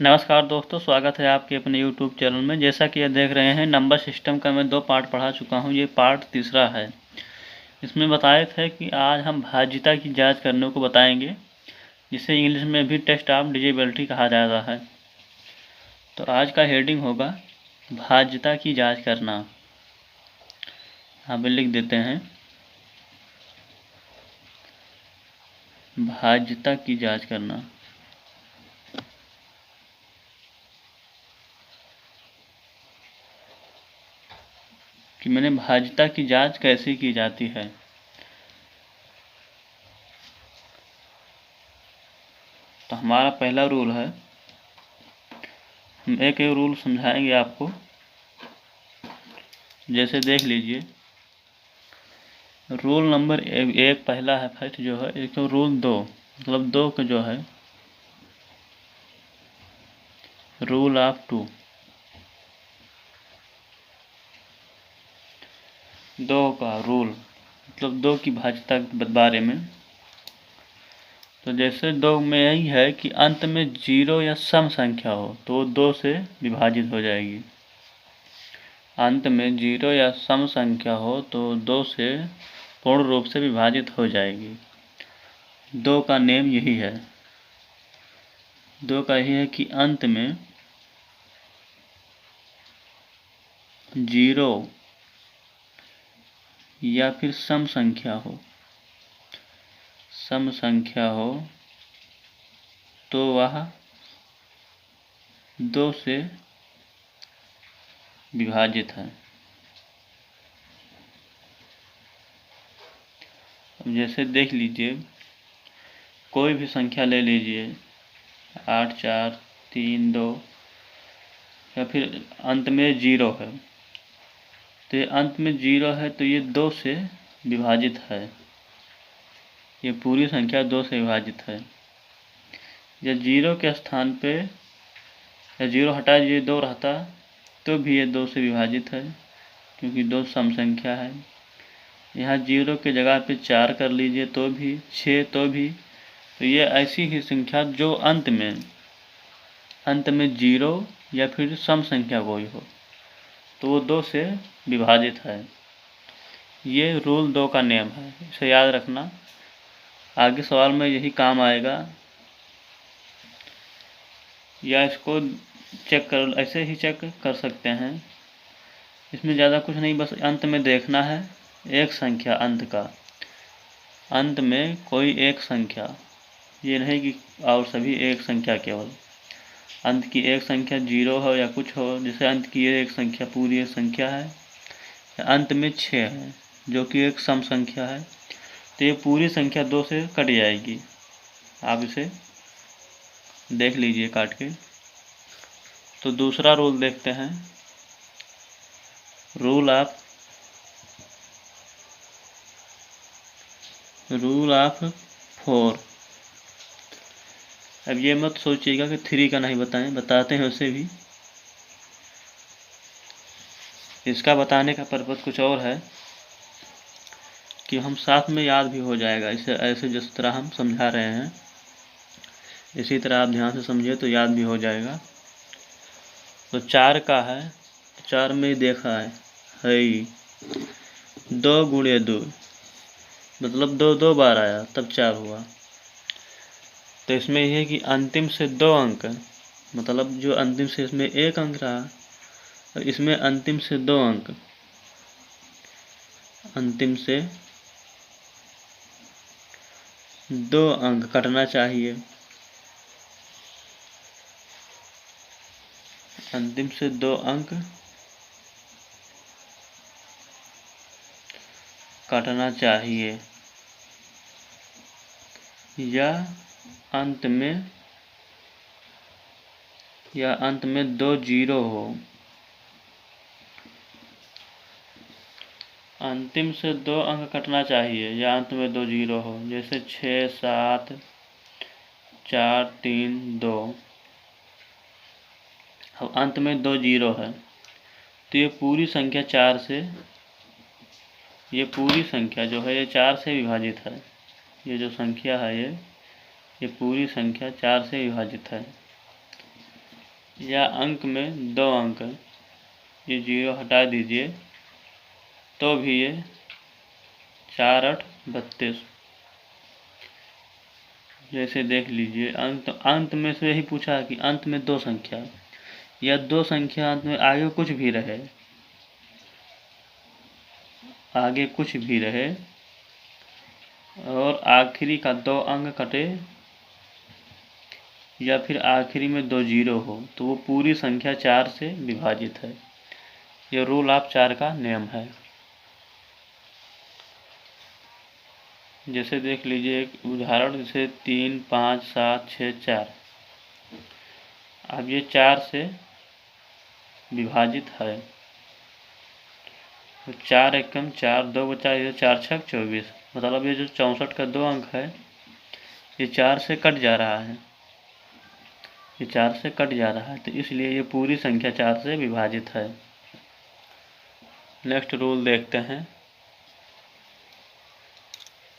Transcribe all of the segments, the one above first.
नमस्कार दोस्तों, स्वागत है आपके अपने YouTube चैनल में। जैसा कि आप देख रहे हैं, नंबर सिस्टम का मैं 2 पार्ट पढ़ा चुका हूं। ये पार्ट तीसरा है। इसमें बताए थे कि आज हम भाज्यता की जांच करने को बताएंगे, जिसे इंग्लिश में भी टेस्ट ऑफ डिजिबिलिटी कहा जाता है। तो आज का हेडिंग होगा भाज्यता की जाँच करना। यहाँ पे लिख देते हैं भाज्यता की जाँच करना। कि मैंने भाज्यता की जांच कैसे की जाती है। तो हमारा पहला रूल है, हम एक रूल समझाएंगे आपको। जैसे देख लीजिए, रूल नंबर एक पहला है, फर्स्ट जो है एक। तो रूल 2 मतलब 2 का जो है रूल ऑफ 2, 2 का रूल मतलब 2 की भाज्यता के बारे में। तो जैसे 2 में यही है कि अंत में 0 या सम संख्या हो तो वो 2 से विभाजित हो जाएगी। अंत में 0 या सम संख्या हो तो 2 से पूर्ण रूप से विभाजित हो जाएगी। 2 का नेम यही है। 2 का यही है कि अंत में 0 या फिर सम संख्या हो, सम संख्या हो तो वह 2 से विभाजित है। अब जैसे देख लीजिए, कोई भी संख्या ले लीजिए, 8 4 3 2, या फिर अंत में 0 है। तो ये अंत में 0 है तो ये 2 से विभाजित है। ये पूरी संख्या 2 से विभाजित है। या 0 के स्थान पे या 0 हटा दीजिए, 2 रहता तो भी ये 2 से विभाजित है, क्योंकि 2 सम संख्या है। यहाँ 0 के जगह पे 4 कर लीजिए तो भी, 6 तो भी। तो ये ऐसी ही संख्या जो अंत में 0 या फिर सम संख्या कोई हो तो वो 2 से विभाजित है। ये रूल 2 का नियम है, इसे याद रखना। आगे सवाल में यही काम आएगा, या इसको चेक कर, ऐसे ही चेक कर सकते हैं। इसमें ज़्यादा कुछ नहीं, बस अंत में देखना है एक संख्या, अंत में कोई एक संख्या, ये नहीं कि और सभी एक संख्या केवल। अंत की एक संख्या 0 हो या कुछ हो, जैसे अंत की एक संख्या पूरी एक संख्या है, अंत में 6 है जो कि एक सम संख्या है, तो ये पूरी संख्या 2 से कट जाएगी। आप इसे देख लीजिए काट के। तो दूसरा रूल देखते हैं, रूल ऑफ 4। अब ये मत सोचिएगा कि 3 का नहीं बताते हैं उसे भी। इसका बताने का पर्पज़ कुछ और है कि हम साथ में याद भी हो जाएगा। इसे ऐसे जिस तरह हम समझा रहे हैं इसी तरह आप ध्यान से समझिए तो याद भी हो जाएगा। तो 4 का है, 4 में देखा है 2 गुणे 2 मतलब 2 2 बार आया तब 4 हुआ। तो इसमें यह है कि अंतिम से 2 अंक, मतलब जो अंतिम से इसमें 1 अंक रहा और इसमें अंतिम से 2 अंक, अंतिम से 2 अंक कटना चाहिए। अंतिम से 2 अंक कटना चाहिए, या अंत में 2 0 हो। अंतिम से 2 अंक कटना चाहिए या अंत में 2 0 हो, जैसे 6 7 4 3 2। अब अंत में 2 0 है तो ये पूरी संख्या 4 से, ये पूरी संख्या जो है ये 4 से विभाजित है। ये जो संख्या है ये पूरी संख्या 4 से विभाजित है। या अंक में 2 अंक, ये 0 हटा दीजिए तो भी ये 4 8 32। जैसे देख लीजिए अंत में से यही पूछा कि अंत में 2 संख्या या 2 संख्या अंत में आगे कुछ भी रहे, आगे कुछ भी रहे और आखिरी का 2 अंक कटे या फिर आखिरी में 2 जीरो हो तो वो पूरी संख्या 4 से विभाजित है। ये रूल ऑफ 4 का नियम है। जैसे देख लीजिए एक उदाहरण, जैसे 3 5 7 6 4। अब ये 4 से विभाजित है तो 4 एकम 4, 2 बचा, ये 4 छक 24। मतलब ये जो 64 का 2 अंक है ये 4 से कट जा रहा है, ये 4 से कट जा रहा है, तो इसलिए ये पूरी संख्या 4 से विभाजित है। नेक्स्ट रूल देखते हैं।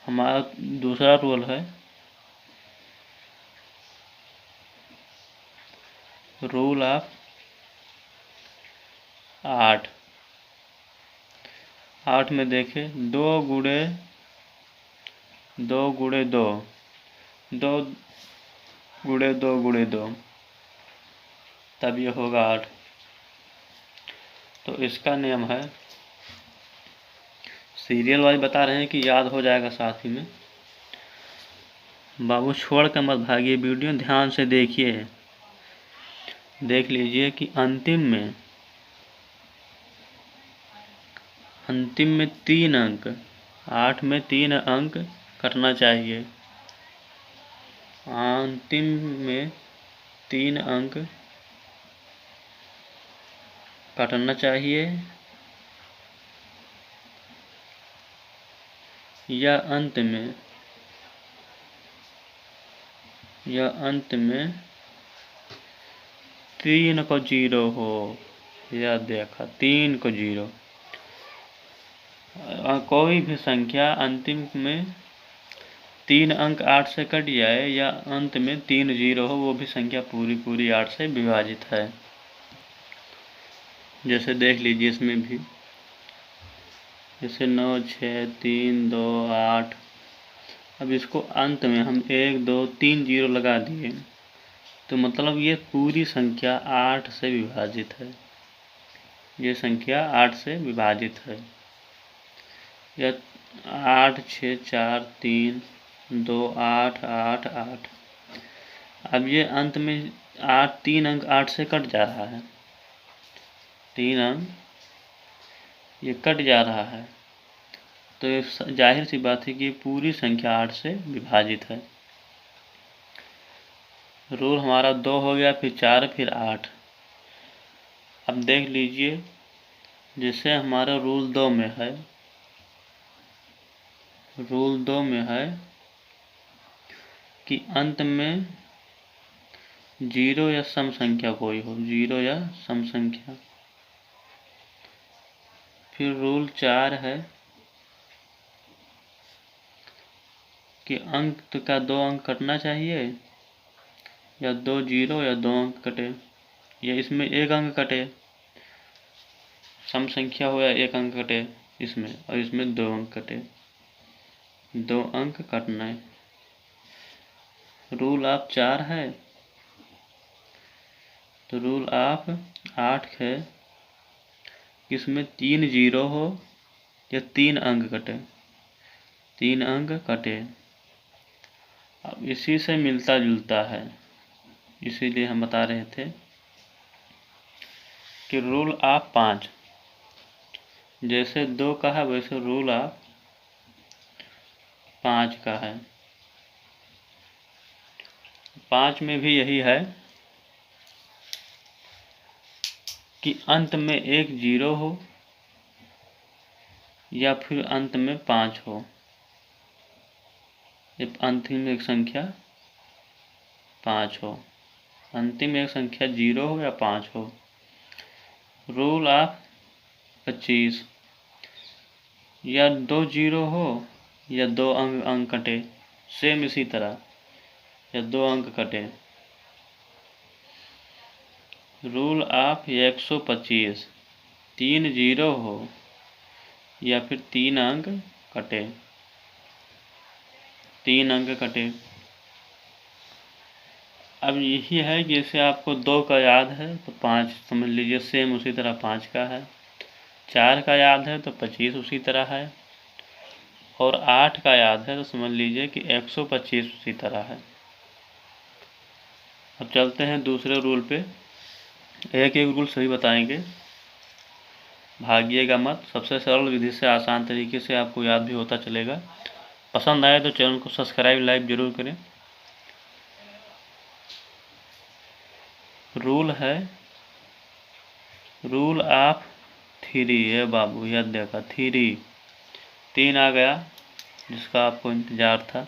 हमारा दूसरा रूल है रूल ऑफ 8। 8 में देखें 2 गुणे 2 गुणे 2, 2 गुणे 2 गुणे 2, तब ये होगा 8। तो इसका नियम है, सीरियल वाइज बता रहे हैं कि याद हो जाएगा साथ ही में। बाबू छोड़ कर मत भागिए, वीडियो ध्यान से देखिए। देख लीजिए कि अंतिम में 3 अंक, 8 में 3 अंक कटना चाहिए। अंतिम में 3 अंक कटना चाहिए या अंत में 3 को 0 हो, या देखा 3 को 0। कोई भी संख्या अंतिम में 3 अंक 8 से कट जाए या अंत में 3 0 हो, वो भी संख्या पूरी 8 से विभाजित है। जैसे देख लीजिए इसमें भी, जैसे 9 6 3 2 8। अब इसको अंत में हम 1 2 3 0 लगा दिए तो मतलब ये पूरी संख्या 8 से विभाजित है, ये संख्या 8 से विभाजित है। या 8 6 4 3 2 8 8 8। अब ये अंत में 3 अंक 8 से कट जा रहा है, 3 अंक ये कट जा रहा है, तो ये जाहिर सी बात है कि पूरी संख्या 8 से विभाजित है। रूल हमारा 2 हो गया, फिर 4, फिर 8। अब देख लीजिए, जैसे हमारा रूल 2 में है, रूल 2 में है कि अंत में 0 या सम संख्या कोई हो, 0 या सम संख्या। फिर रूल 4 है कि अंक का 2 अंक कटना चाहिए, या 2 0 या 2 अंक कटे, या इसमें 1 अंक कटे, सम संख्या हो या 1 अंक कटे इसमें, और इसमें 2 अंक कटे, 2 अंक कटना है। रूल ऑफ 4 है, तो रूल ऑफ 8 है कि इसमें 3 0 हो या 3 अंक कटे, 3 अंक कटे। अब इसी से मिलता जुलता है, इसीलिए हम बता रहे थे कि रूल ऑफ 5, जैसे 2 का है वैसे रूल ऑफ 5 का है। 5 में भी यही है कि अंत में 1 0 हो या फिर अंत में 5 हो, अंतिम एक संख्या 5 हो, अंतिम एक संख्या 0 हो या 5 हो। रूल ऑफ 25, या 2 0 हो या 2 अंक कटे, सेम इसी तरह, या 2 अंक कटे। रूल ऑफ 125, 3 जीरो हो या फिर 3 अंक कटे, 3 अंक कटे। अब यही है कि जैसे आपको 2 का याद है तो 5 समझ लीजिए सेम उसी तरह 5 का है, 4 का याद है तो 25 उसी तरह है, और 8 का याद है तो समझ लीजिए कि 125 उसी तरह है। अब चलते हैं दूसरे रूल पे, एक एक रूल सही बताएंगे, भागिएगा मत। सबसे सरल विधि से आसान तरीके से आपको याद भी होता चलेगा। पसंद आए तो चैनल को सब्सक्राइब लाइक जरूर करें। रूल है रूल ऑफ 3 है बाबू, याद देखा 3 आ गया जिसका आपको इंतजार था।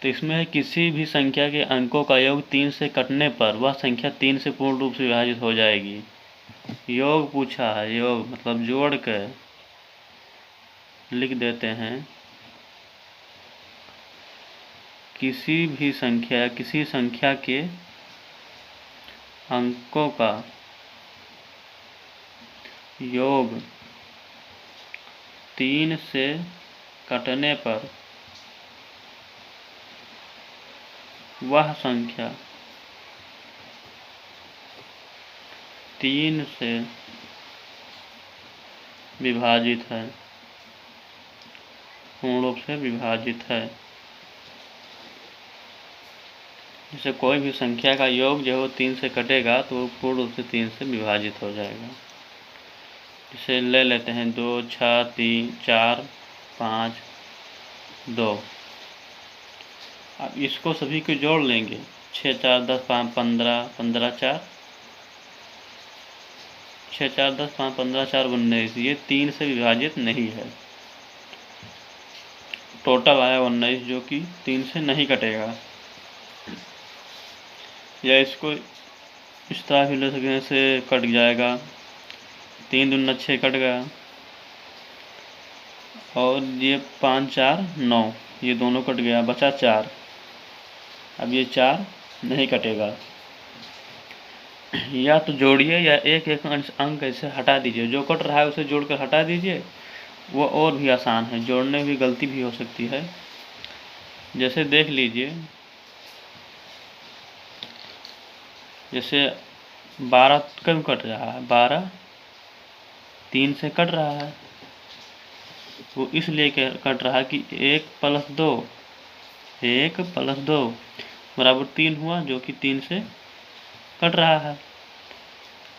तो इसमें है किसी भी संख्या के अंकों का योग 3 से कटने पर वह संख्या 3 से पूर्ण रूप से विभाजित हो जाएगी। योग पूछा है, योग मतलब जोड़ कर लिख देते हैं। किसी भी संख्या, किसी संख्या के अंकों का योग 3 से कटने पर वह संख्या 3 से विभाजित है, पूर्ण रूप से विभाजित है। जैसे कोई भी संख्या का योग जो है 3 से कटेगा तो वो पूर्ण रूप से 3 से विभाजित हो जाएगा। जैसे ले लेते हैं 2, 6, 3, 4, 5, 2। अब इसको सभी को जोड़ लेंगे, 6, 4, 10, 5, 15, 15, 4, 6, 4, 10, 5, 15, 4, 19। ये 3 से विभाजित नहीं है, टोटल आया 19 जो कि 3 से नहीं कटेगा। या इसको इस तरह भी ले सकते से कट जाएगा, 3 दूना 6 कट गया, और ये 5, 4, 9, ये दोनों कट गया, बचा 4। अब ये 4 नहीं कटेगा। या तो जोड़िए या एक एक अंक ऐसे हटा दीजिए, जो कट रहा है उसे जोड़कर हटा दीजिए, वो और भी आसान है, जोड़ने में भी गलती भी हो सकती है। जैसे देख लीजिए, जैसे 12 क्यों कट रहा है, 12 3 से कट रहा है, वो इसलिए कट रहा है कि 1 + 2, 1 + 2 बराबर 3 हुआ, जो कि 3 से कट रहा है।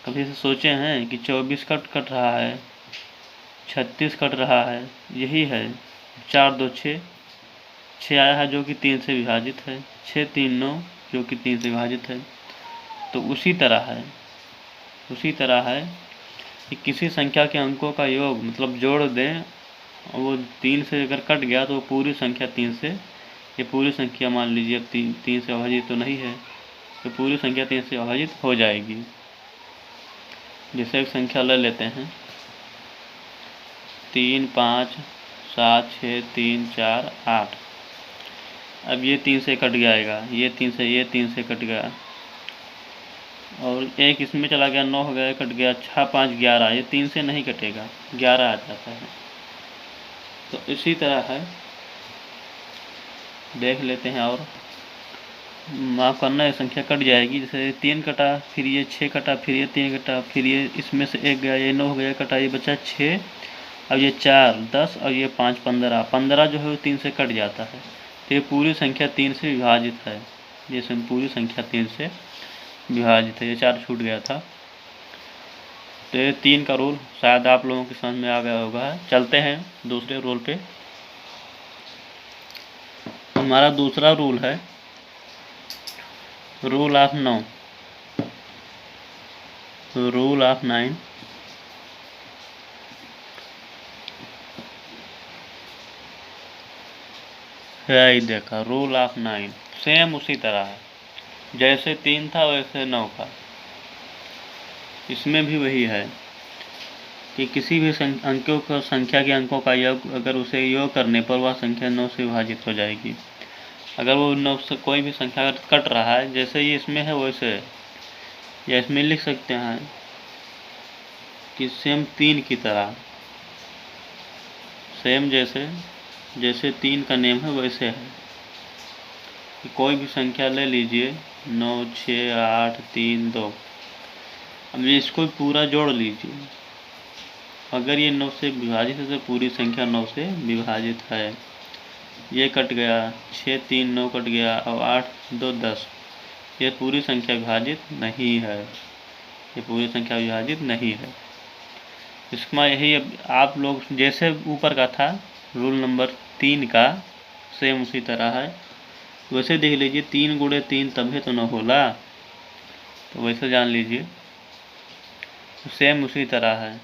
कभी से सोचे हैं कि 24 कट रहा है, 36 कट रहा है, यही है। 4, 2, 6, 6 आया है जो कि 3 से विभाजित है, 6, 3, 9 जो कि 3 से विभाजित है। तो उसी तरह है कि किसी संख्या के अंकों का योग मतलब जोड़ दें, वो 3 से अगर कट गया तो पूरी संख्या 3 से, ये पूरी संख्या मान लीजिए अब 3 से विभाजित तो नहीं है, तो पूरी संख्या 3 से विभाजित हो जाएगी। जैसे एक संख्या ले लेते हैं 3, 5, 7, 6, 3, 4, 8। अब ये 3 से कट जाएगा, ये 3 से कट गया, और एक इसमें चला गया, 9 हो गया, कट गया, 6, 5, 11, ये 3 से नहीं कटेगा, 11 आ जाता है। तो इसी तरह है, देख लेते हैं और माफ़ करना, ये संख्या कट जाएगी। जैसे 3 कटा, फिर ये 6 कटा, फिर ये 3 कटा, फिर ये इसमें से 1 गया, ये 9 हो गया, कटा, ये बचा 6, अब ये 4, 10, और ये 5, 15, 15 जो है वो 3 से कट जाता है। तो ये पूरी संख्या 3 से विभाजित है, ये पूरी संख्या 3 से विभाजित है, ये 4 छूट गया था। तो ये 3 का रूल शायद आप लोगों के समझ में आ गया होगा। चलते हैं दूसरे रूल पे। हमारा दूसरा रूल है रूल ऑफ 9, रूल ऑफ 9। है देखा, रूल ऑफ 9 सेम उसी तरह है, जैसे 3 था वैसे 9 का। इसमें भी वही है कि किसी भी अंकों का, संख्या के अंकों का योग, अगर उसे योग करने पर वह संख्या 9 से विभाजित हो जाएगी। अगर वो 9 से कोई भी संख्या अगर कट रहा है, जैसे ये इसमें है वैसे, या इसमें लिख सकते हैं कि सेम 3 की तरह, सेम जैसे 3 का नेम है वैसे है। कि कोई भी संख्या ले लीजिए 9, 6, 8, 3, 2। अब इसको पूरा जोड़ लीजिए। अगर ये 9 से विभाजित है तो पूरी संख्या 9 से विभाजित है। ये कट गया, 6, 3, 9 कट गया, और 8, 2, 10। ये पूरी संख्या विभाजित नहीं है, ये पूरी संख्या विभाजित नहीं है। इसका यही, अब आप लोग जैसे ऊपर का था रूल नंबर 3 का, सेम उसी तरह है। वैसे देख लीजिए 3 गुणे 3 तभी तो 9 होला, तो वैसे जान लीजिए सेम उसी तरह है।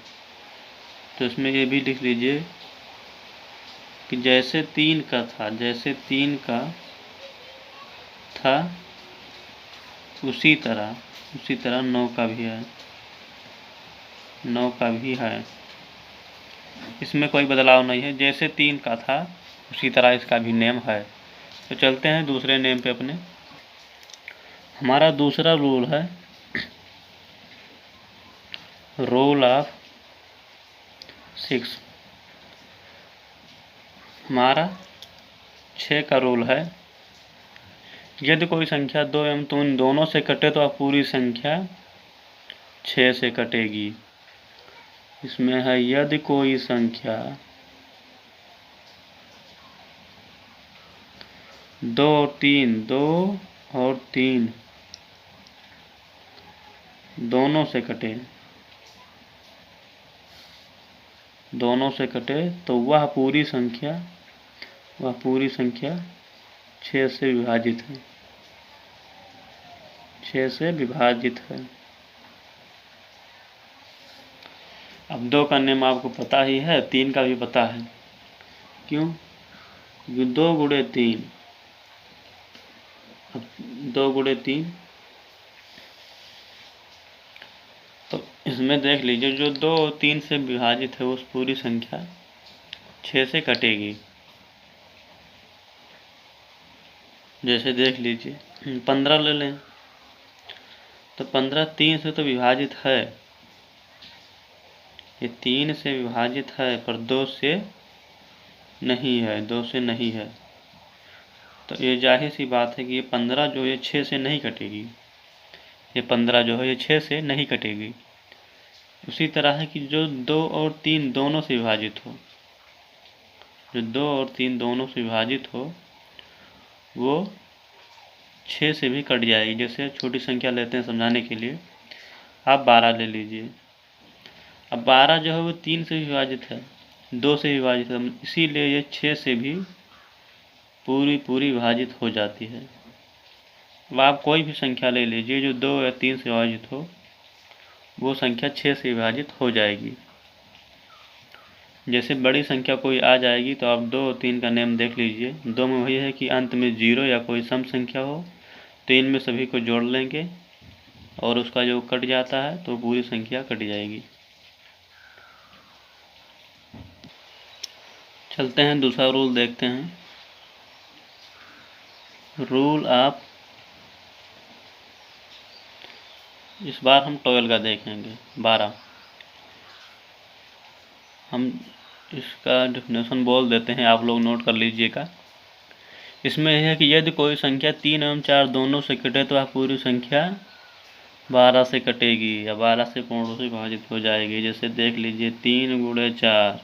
तो इसमें ये भी लिख लीजिए कि जैसे 3 का था, जैसे 3 का था उसी तरह 9 का भी है, 9 का भी है। इसमें कोई बदलाव नहीं है, जैसे 3 का था उसी तरह इसका भी नेम है। तो चलते हैं दूसरे नेम पे अपने। हमारा दूसरा रूल है रूल ऑफ 6। हमारा 6 का रूल है, यदि कोई संख्या 2 एवं 3 दोनों से कटे तो पूरी संख्या 6 से कटेगी। इसमें है यदि कोई संख्या 2 और 3 दोनों से कटे तो वह पूरी संख्या 6 से विभाजित है, 6 से विभाजित है। अब 2 का नेम आपको पता ही है, 3 का भी पता है। क्यों? 2 गुणे 3, अब 2 गुणे 3, तो इसमें देख लीजिए जो 2 और 3 से विभाजित है उस पूरी संख्या 6 से कटेगी। जैसे देख लीजिए 15 ले लें, तो 15 3 से तो विभाजित है, ये 3 से विभाजित है पर 2 से नहीं है। तो ये जाहिर सी बात है कि ये 15 जो है 6 से नहीं कटेगी, ये 15 जो है ये 6 से नहीं कटेगी। उसी तरह है कि जो 2 और 3 दोनों से विभाजित हो, जो 2 और 3 दोनों से विभाजित हो वो 6 से भी कट जाएगी। जैसे छोटी संख्या लेते हैं समझाने के लिए, आप 12 ले लीजिए। अब 12 जो है वो 3 से विभाजित है, 2 से विभाजित है, इसीलिए ये 6 से भी पूरी विभाजित हो जाती है। अब आप कोई भी संख्या ले लीजिए जो 2 या 3 से विभाजित हो, वो संख्या 6 से विभाजित हो जाएगी। जैसे बड़ी संख्या कोई आ जाएगी तो आप 2 और 3 का नेम देख लीजिए। 2 में वही है कि अंत में 0 या कोई सम संख्या हो, तो इनमें सभी को जोड़ लेंगे और उसका जो कट जाता है तो पूरी संख्या कट जाएगी। चलते हैं दूसरा रूल देखते हैं, रूल ऑफ, इस बार हम 12 का देखेंगे, 12। हम इसका डेफिनेशन बोल देते हैं, आप लोग नोट कर लीजिएगा। इसमें यह है कि यदि कोई संख्या 3 एवं 4 दोनों से कटे तो वह पूरी संख्या 12 से कटेगी या 12 से पूर्ण रूप से विभाजित हो जाएगी। जैसे देख लीजिए 3 गुणे 4,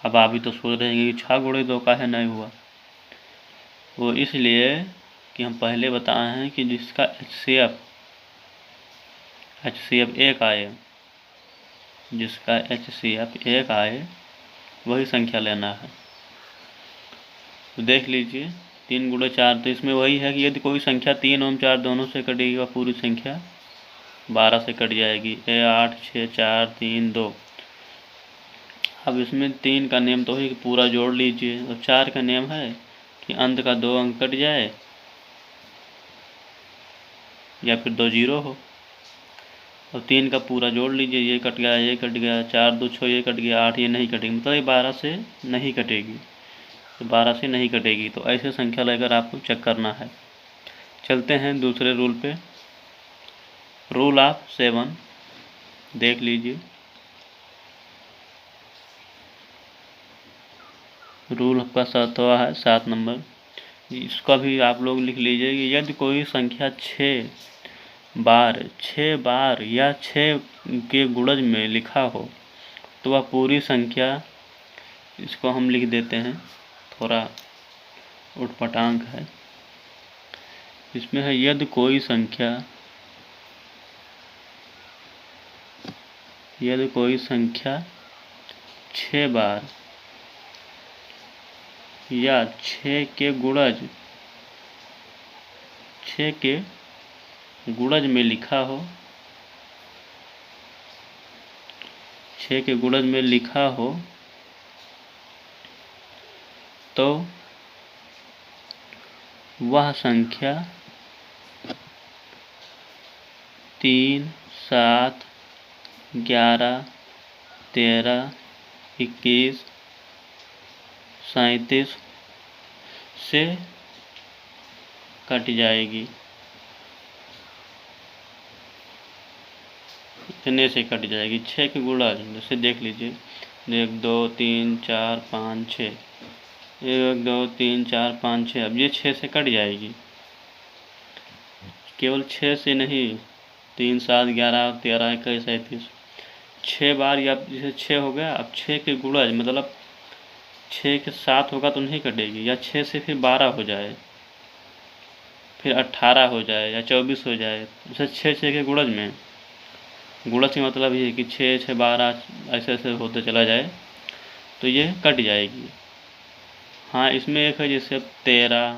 अब आप भी तो सोच रहे हैं कि 6 गुणे 2 का है नहीं हुआ। वो इसलिए कि हम पहले बताए हैं कि जिसका HCF 1 आए, जिसका HCF 1 आए वही संख्या लेना है। तो देख लीजिए 3 गुणे 4, तो इसमें वही है कि यदि कोई संख्या 3 और 4 दोनों से कटेगी वह पूरी संख्या 12 से कट जाएगी। 8, 6, 4, 3, 2। अब इसमें 3 का नेम तो है कि पूरा जोड़ लीजिए, और 4 का नेम है कि अंत का 2 अंक कट जाए या फिर 2 0 हो। और 3 का पूरा जोड़ लीजिए, ये कट गया, 4 2 6 ये कट गया, 8 ये नहीं कटेगी, मतलब ये 12 से नहीं कटेगी। तो 12 से नहीं कटेगी। तो ऐसे संख्या लेकर आपको चेक करना है। चलते हैं दूसरे रूल पे। रूल ऑफ 7 देख लीजिए। रूल आपका 7वां है, 7 नंबर। इसका भी आप लोग लिख लीजिए कि यदि कोई संख्या 6 बार या 6 के गुणज में लिखा हो तो वह पूरी संख्या, इसको हम लिख देते हैं, थोड़ा उटपटांग है। इसमें है यदि कोई संख्या 6 बार या 6 के गुणज में लिखा हो, 6 के गुणज में लिखा हो तो वह संख्या 3, 7, 11, 13, 21, 37 से कट जाएगी। इतने से कट जाएगी। 6 के गुणज जैसे देख लीजिए, 1, 2, 3, 4, 5, 6, 1, 2, 3, 4, 5, 6। अब ये 6 से कट जाएगी। केवल 6 से नहीं, 3, 7, 11, 13, 21, 37 6 बार, या जैसे 6 हो गया। अब 6 के गुणज मतलब 6 के 7 होगा तो नहीं कटेगी, या 6 से फिर 12 हो जाए, फिर 18 हो जाए या 24 हो जाए। जैसे 6 के गुणज में, गुणज का मतलब ये है कि 6, 6, 12 ऐसे ऐसे होते चला जाए तो ये कट जाएगी। हाँ, इसमें एक है जैसे 13,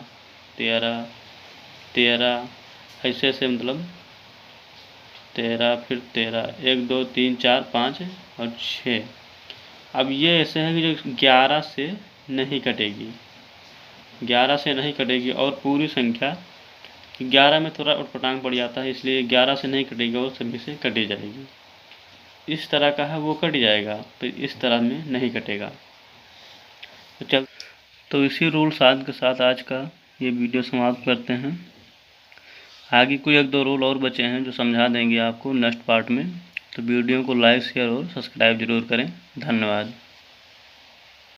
13, 13 ऐसे ऐसे, मतलब 13 फिर 13, 1, 2, 3, 4, 5 और 6। अब ये ऐसे है कि जो 11 से नहीं कटेगी, 11 से नहीं कटेगी। और पूरी संख्या 11 में थोड़ा उटपटांग पड़ जाता है, इसलिए 11 से नहीं कटेगी और सभी से कटी जाएगी। इस तरह का है वो कट जाएगा, तो इस तरह में नहीं कटेगा। तो इसी रूल 7 के साथ आज का ये वीडियो समाप्त करते हैं। आगे कोई 1-2 रूल और बचे हैं जो समझा देंगे आपको नेक्स्ट पार्ट में। तो वीडियो को लाइक, शेयर और सब्सक्राइब जरूर करें। धन्यवाद।